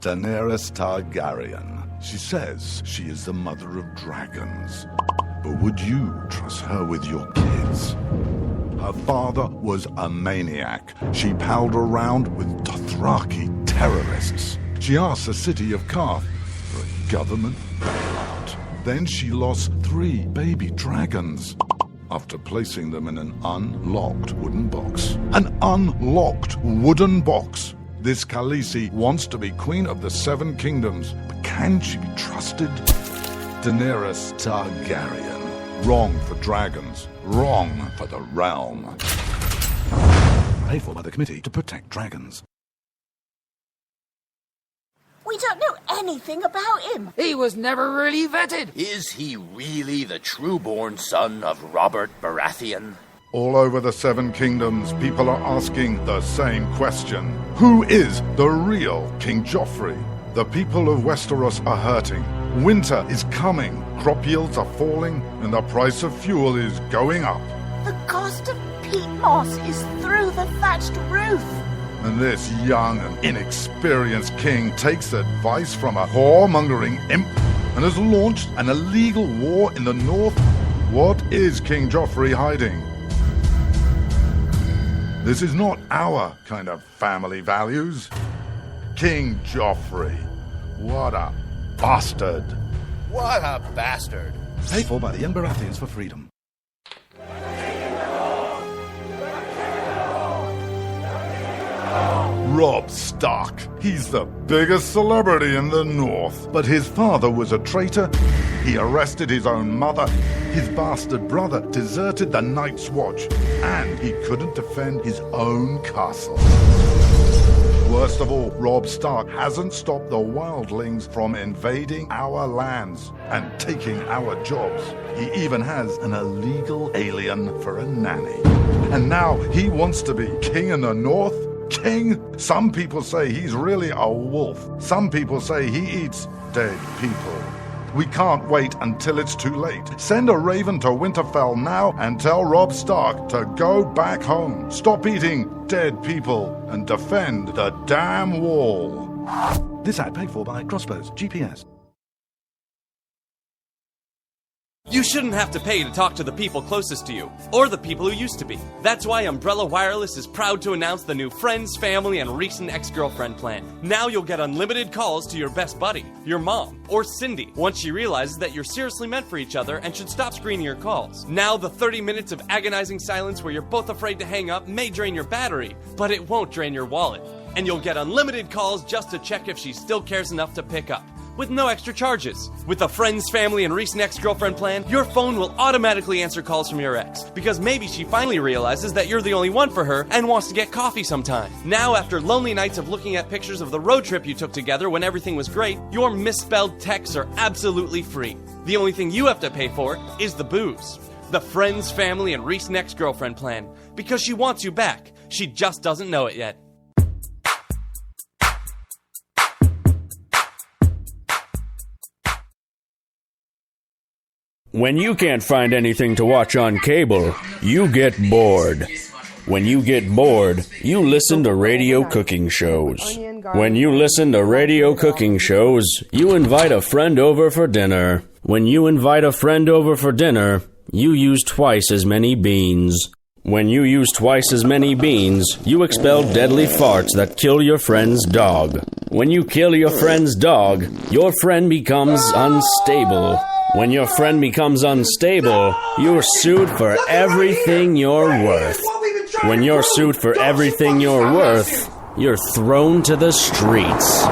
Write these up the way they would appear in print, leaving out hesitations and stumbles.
Daenerys Targaryen. She says she is the mother of dragons. But would you trust her with your kids? Her father was a maniac. She palled around with Dothraki terrorists. She asked the city of Karth for a government bailout. Then she lost 3 baby dragons after placing them in an unlocked wooden box. An unlocked wooden box. This Khaleesi wants to be queen of the 7 kingdoms, but can she be trusted? Daenerys Targaryen. Wrong for dragons. Wrong for the realm. Paid for by the Committee to Protect Dragons. We don't know anything about him. He was never really vetted. Is he really the true-born son of Robert Baratheon? All over the 7 kingdoms, people are asking the same question. Who is the real King Joffrey? The people of Westeros are hurting. Winter is coming. Crop yields are falling, and the price of fuel is going up. The cost of peat moss is through the thatched roof. And this young and inexperienced king takes advice from a whoremongering imp and has launched an illegal war in the north. What is King Joffrey hiding? This is not our kind of family values. King Joffrey. What a bastard. What a bastard. Paid for by the young Baratheons for freedom. Robb Stark. He's the biggest celebrity in the North. But his father was a traitor. He arrested his own mother. His bastard brother deserted the Night's Watch. And he couldn't defend his own castle. Worst of all, Robb Stark hasn't stopped the wildlings from invading our lands and taking our jobs. He even has an illegal alien for a nanny. And now he wants to be king in the North? King? Some people say he's really a wolf. Some people say he eats dead people. We can't wait until it's too late. Send a raven to Winterfell now and tell Robb Stark to go back home. Stop eating dead people and defend the damn wall. This ad paid for by Crossbows GPS. You shouldn't have to pay to talk to the people closest to you, or the people who used to be. That's why Umbrella Wireless is proud to announce the new Friends, Family, and Recent Ex-Girlfriend plan. Now you'll get unlimited calls to your best buddy, your mom, or Cindy, once she realizes that you're seriously meant for each other and should stop screening your calls. Now the 30 minutes of agonizing silence where you're both afraid to hang up may drain your battery, but it won't drain your wallet. And you'll get unlimited calls just to check if she still cares enough to pick up, with no extra charges. With the Friends, Family, and Recent Ex-Girlfriend plan, your phone will automatically answer calls from your ex, because maybe she finally realizes that you're the only one for her and wants to get coffee sometime. Now, after lonely nights of looking at pictures of the road trip you took together when everything was great, your misspelled texts are absolutely free. The only thing you have to pay for is the booze. The Friends, Family, and Recent Ex-Girlfriend plan, because she wants you back. She just doesn't know it yet. When you can't find anything to watch on cable, you get bored. When you get bored, you listen to radio cooking shows. When you listen to radio cooking shows, you invite a friend over for dinner. When you invite a friend over for dinner, you use twice as many beans. When you use twice as many beans, you expel deadly farts that kill your friend's dog. When you kill your friend's dog, your friend becomes unstable. When your friend becomes unstable, you're sued for everything you're worth. When you're sued for everything you're worth, you're thrown to the streets.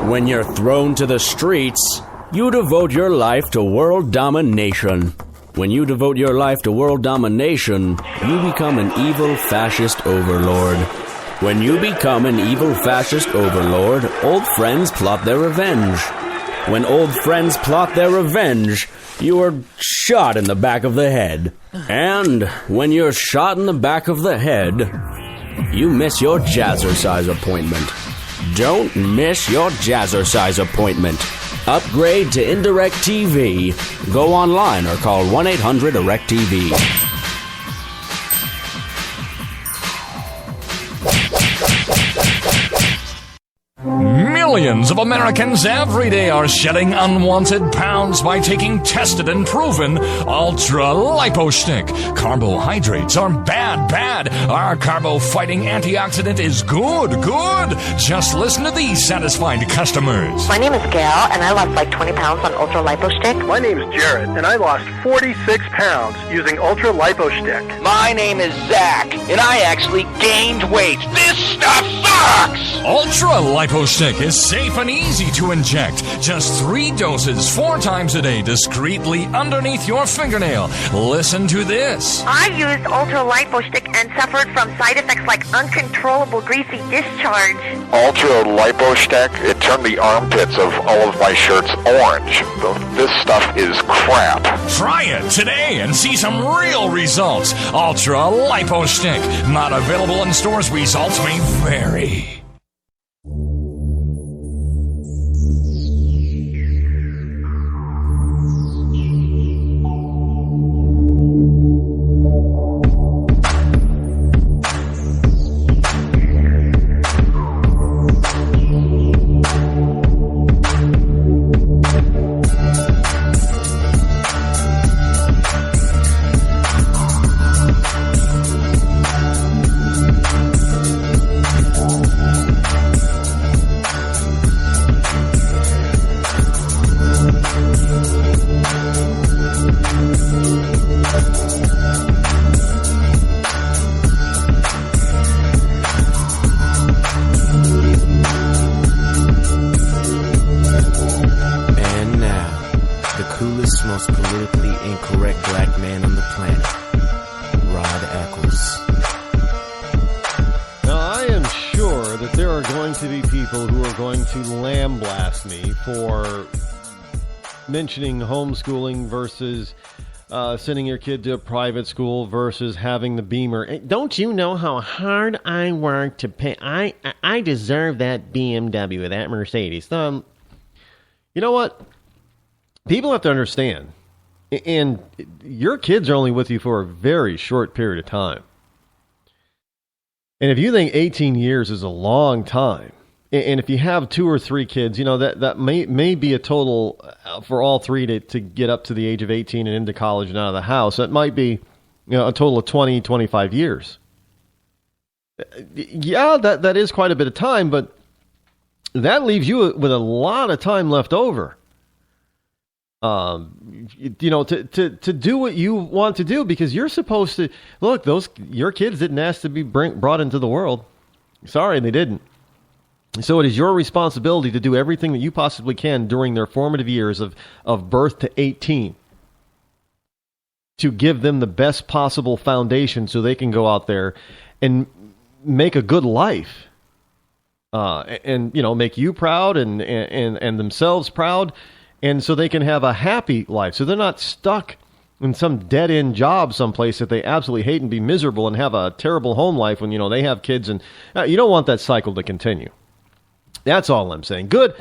When you're thrown to the streets, you devote your life to world domination. When you devote your life to world domination, you become an evil fascist overlord. When you become an evil fascist overlord, old friends plot their revenge. When old friends plot their revenge, you are shot in the back of the head. And when you're shot in the back of the head, you miss your jazzercise appointment. Don't miss your jazzercise appointment. Upgrade to Indirect TV. Go online or call 1-800-IRECT-TV. Millions of Americans every day are shedding unwanted pounds by taking tested and proven Ultra Lipo Stick. Carbohydrates are bad, bad. Our carbo-fighting antioxidant is good, good. Just listen to these satisfied customers. My name is Gail, and I lost like 20 pounds on Ultra Lipo Stick. My name is Jared, and I lost 46 pounds using Ultra Lipo Stick. My name is Zach, and I actually gained weight. This stuff sucks! Ultra Lipo Stick is safe and easy to inject. Just 3 doses 4 times a day discreetly underneath your fingernail. Listen to this. I used Ultra Lipo Stick and suffered from side effects like uncontrollable greasy discharge. Ultra Lipo Stick, it turned the armpits of all of my shirts orange. This stuff is crap. Try it today and see some real results. Ultra Lipo Stick. Not available in stores. Results may vary. most politically incorrect black man on the planet, Rod Eccles. Now, I am sure that there are going to be people who are going to lambaste me for mentioning homeschooling versus sending your kid to a private school versus having the Beamer. Don't you know how hard I work to pay? I deserve that BMW, that Mercedes. You know what? People have to understand, and your kids are only with you for a very short period of time. And if you think 18 years is a long time, and if you have 2 or 3 kids, you know, that may be a total for all 3 to get up to the age of 18 and into college and out of the house. That might be, you know, a total of 20, 25 years. Yeah, that is quite a bit of time, but that leaves you with a lot of time left over. You know, to do what you want to do, because you're supposed to look. Your kids didn't ask to be brought into the world. Sorry, they didn't. So it is your responsibility to do everything that you possibly can during their formative years of birth to 18 to give them the best possible foundation so they can go out there and make a good life, and you know, make you proud and themselves proud. And so they can have a happy life. So they're not stuck in some dead-end job someplace that they absolutely hate and be miserable and have a terrible home life when, you know, they have kids. And you don't want that cycle to continue. That's all I'm saying. Good.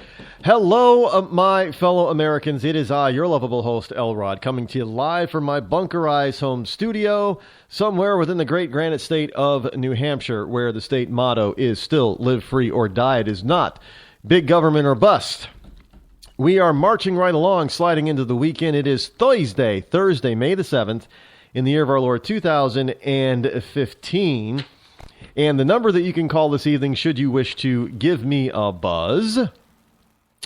Hello, my fellow Americans. It is I, your lovable host, Elrod, coming to you live from my bunkerized home studio somewhere within the great granite state of New Hampshire, where the state motto is still live free or die. It is not big government or bust. We are marching right along, sliding into the weekend. It is Thursday, May the 7th, in the year of our Lord 2015. And the number that you can call this evening, should you wish to give me a buzz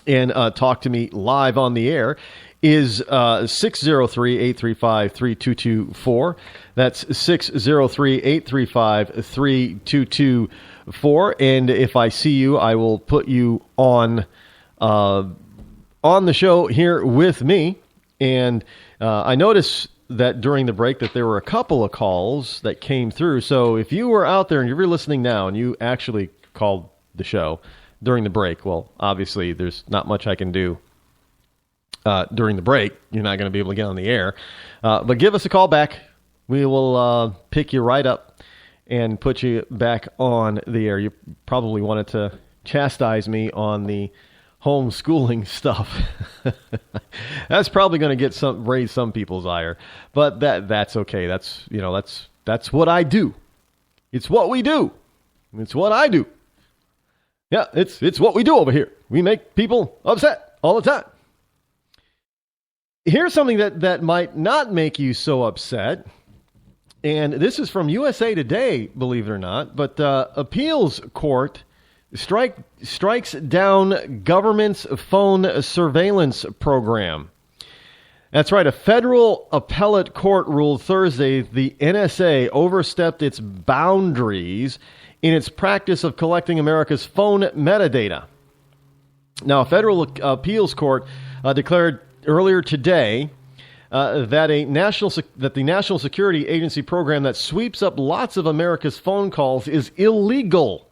and talk to me live on the air, is 603-835-3224. That's 603-835-3224. And if I see you, I will put you on the show here with me. And I noticed that during the break that there were a couple of calls that came through. So if you were out there and you're listening now and you actually called the show during the break, well, obviously there's not much I can do during the break. You're not going to be able to get on the air. But give us a call back. We will pick you right up and put you back on the air. You probably wanted to chastise me on the homeschooling stuff. That's probably going to raise some people's ire, but that's okay. That's what I do. It's what we do. It's what I do. Yeah, it's what we do over here. We make people upset all the time. Here's something that might not make you so upset. And this is from USA Today, believe it or not. But appeals court strikes down government's phone surveillance program. That's right. A federal appellate court ruled Thursday the NSA overstepped its boundaries in its practice of collecting America's phone metadata. Now, a federal appeals court declared earlier today that the National Security Agency program that sweeps up lots of America's phone calls is illegal,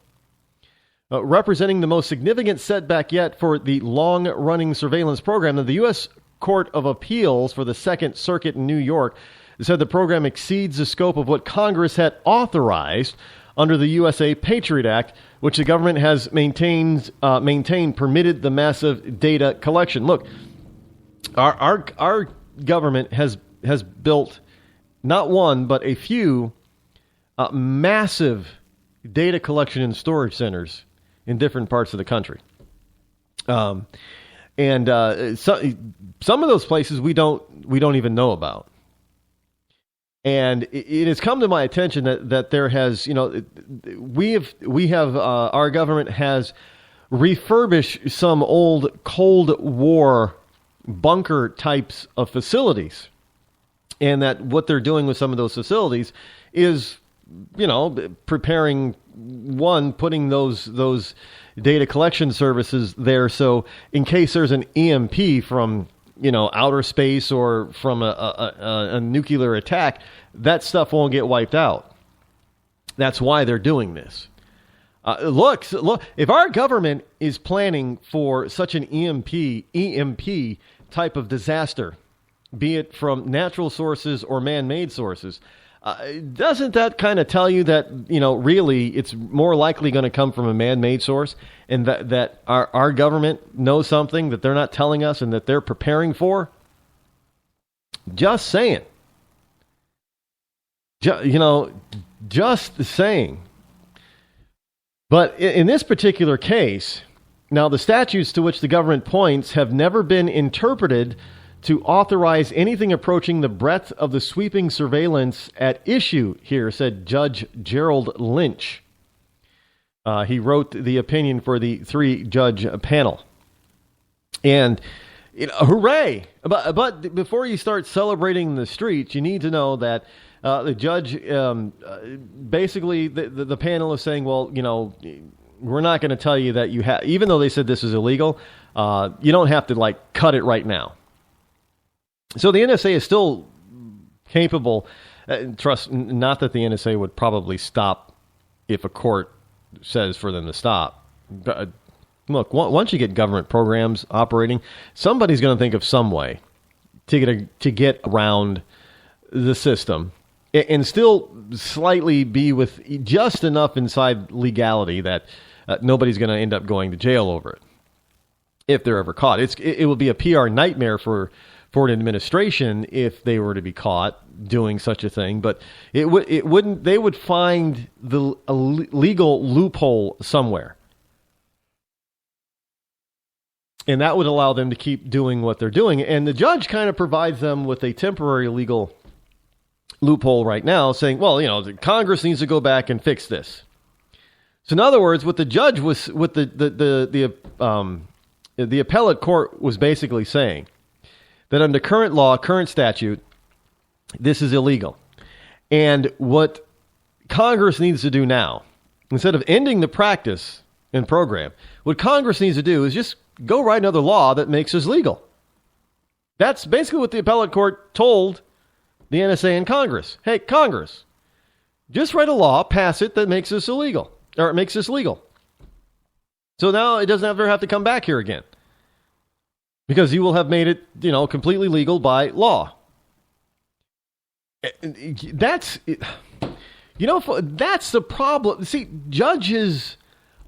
representing the most significant setback yet for the long-running surveillance program. Now, the U.S. Court of Appeals for the Second Circuit in New York said the program exceeds the scope of what Congress had authorized under the USA Patriot Act, which the government has maintained permitted the massive data collection. Look, our government has built not one but a few massive data collection and storage centers in different parts of the country. Some of those places we don't even know about. And it has come to my attention that there has, our government has refurbished some old Cold War bunker types of facilities, and that what they're doing with some of those facilities is, putting those data collection services there, so in case there's an EMP from outer space or from a nuclear attack, that stuff won't get wiped out. That's why they're doing this. Look, if our government is planning for such an EMP type of disaster, be it from natural sources or man-made sources, doesn't that kind of tell you that, really it's more likely going to come from a man-made source, and that our government knows something that they're not telling us and that they're preparing for? Just saying. Just saying. But in this particular case, now the statutes to which the government points have never been interpreted to authorize anything approaching the breadth of the sweeping surveillance at issue here, said Judge Gerald Lynch. He wrote the opinion for the 3-judge panel. And, hooray! But before you start celebrating in the streets, you need to know that the judge, basically, the panel is saying, well, we're not going to tell you that you have, even though they said this is illegal, you don't have to, cut it right now. So the NSA is still capable, not that the NSA would probably stop if a court says for them to stop. But look, once you get government programs operating, somebody's going to think of some way to get around the system and still slightly be with just enough inside legality that nobody's going to end up going to jail over it if they're ever caught. It will be a PR nightmare for an administration if they were to be caught doing such a thing, but it wouldn't. They would find a legal loophole somewhere, and that would allow them to keep doing what they're doing. And the judge kind of provides them with a temporary legal loophole right now, saying, well, Congress needs to go back and fix this. So in other words, what the judge was, what the appellate court was basically saying, that under current law, current statute, this is illegal. And what Congress needs to do now, instead of ending the practice and program, what Congress needs to do is just go write another law that makes this legal. That's basically what the appellate court told the NSA and Congress. Hey, Congress, just write a law, pass it, that makes this illegal, or it makes this legal. So now it doesn't ever have to come back here again, because you will have made it, completely legal by law. That's the problem. See, judges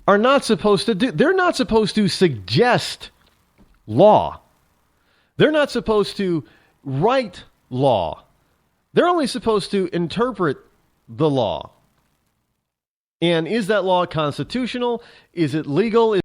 are not supposed to they're not supposed to suggest law. They're not supposed to write law. They're only supposed to interpret the law. And is that law constitutional? Is it legal?